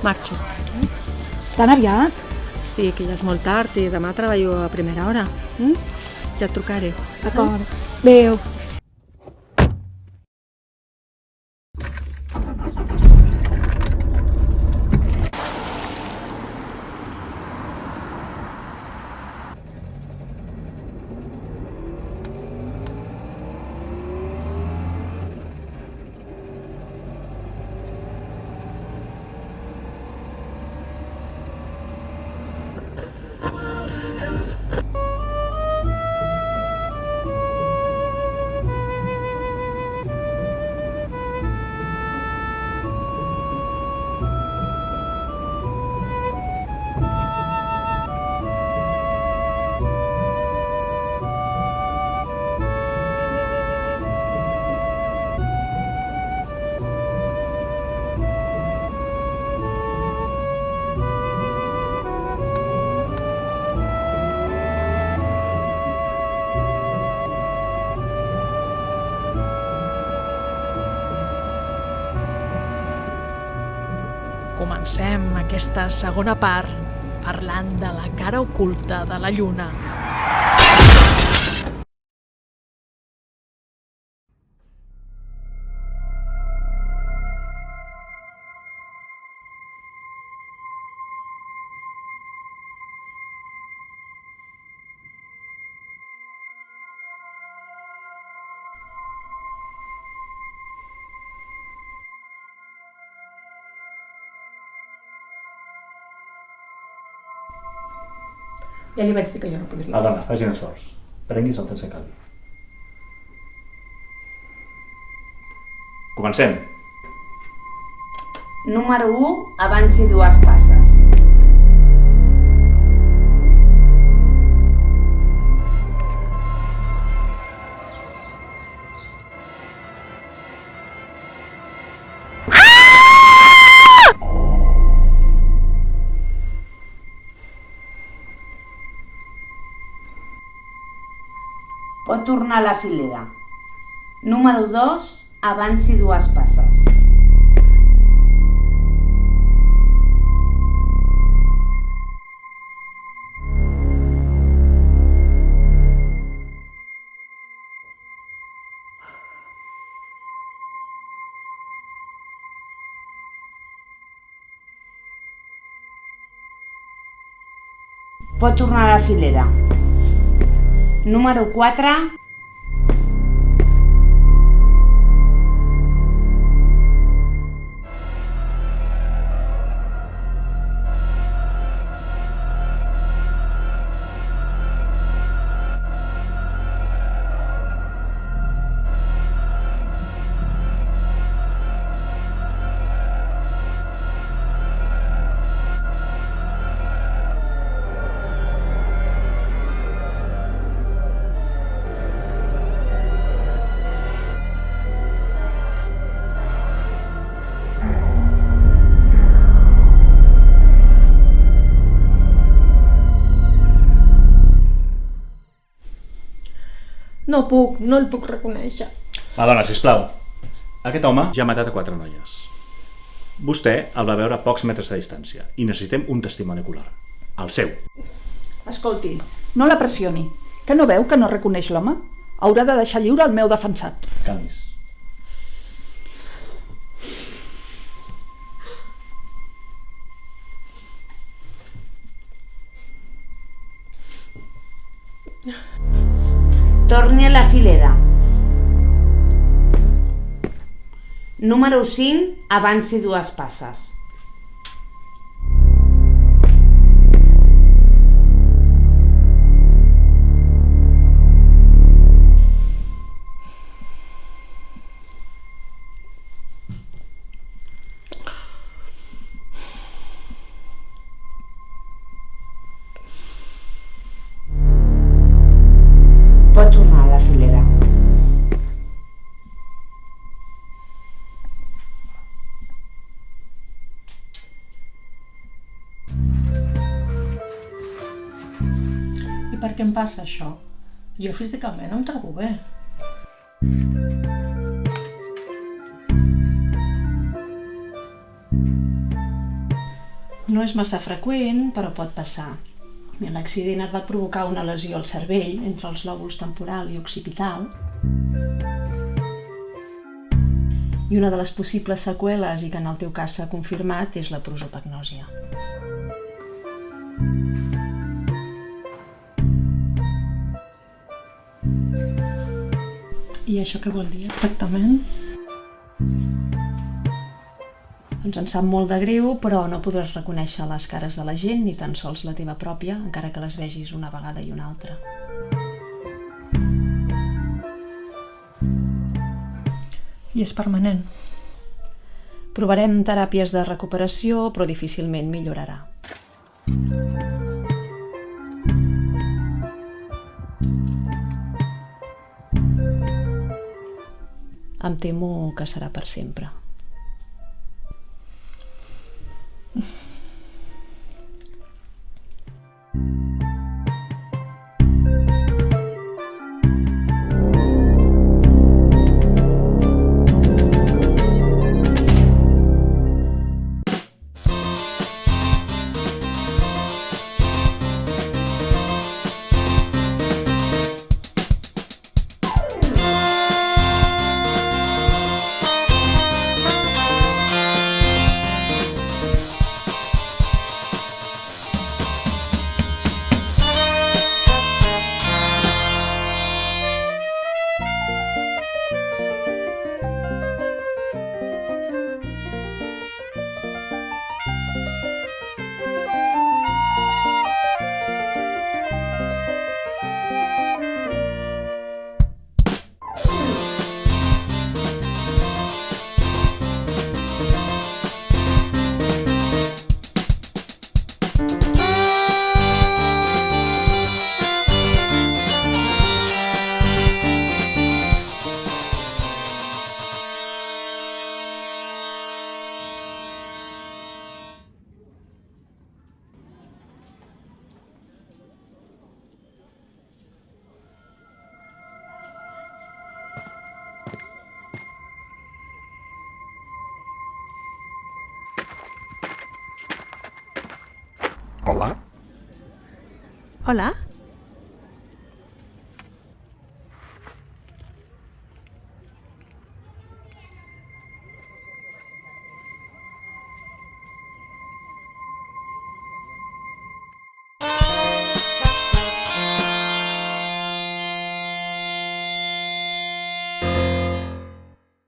Marxo. Tan aviat? Sí, que ja és molt tard i demà treballo a primera hora. Ja et trucaré. D'acord. Adéu. Comencem aquesta segona part parlant de la cara oculta de la lluna. Ja li vaig dir que jo no podria. Madonna, faci un esforç. Prenguis el temps que calgui. Comencem. Número 1, avanci 2 passes. Pot tornar a la filera. Número 2, avanci 2 passes. Pot tornar a la filera. Número 4. No el puc reconèixer. Madonna, sisplau. Aquest home ja ha matat a 4 noies. Vostè el va veure a pocs metres de distància i necessitem un testimoni ocular. El seu. Escolti, no la pressioni. Que no veu que no reconeix l'home? Haurà de deixar lliure el meu defensat. Calmis. Torni a la filera. Número 5, avanci 2 passes. Pot tornar a la filera. I per què em passa això? Jo físicament no em trobo bé. No és massa freqüent, però pot passar. L'accident et va provocar una lesió al cervell entre els lòbuls temporal i occipital. I una de les possibles seqüeles, i que en el teu cas s'ha confirmat, és la prosopagnòsia. I això què vol dir exactament? Ens en sap molt de greu, però no podràs reconèixer les cares de la gent, ni tan sols la teva pròpia, encara que les vegis una vegada i una altra. I és permanent. Provarem teràpies de recuperació, però difícilment millorarà. Em temo que serà per sempre. Hola? Hola?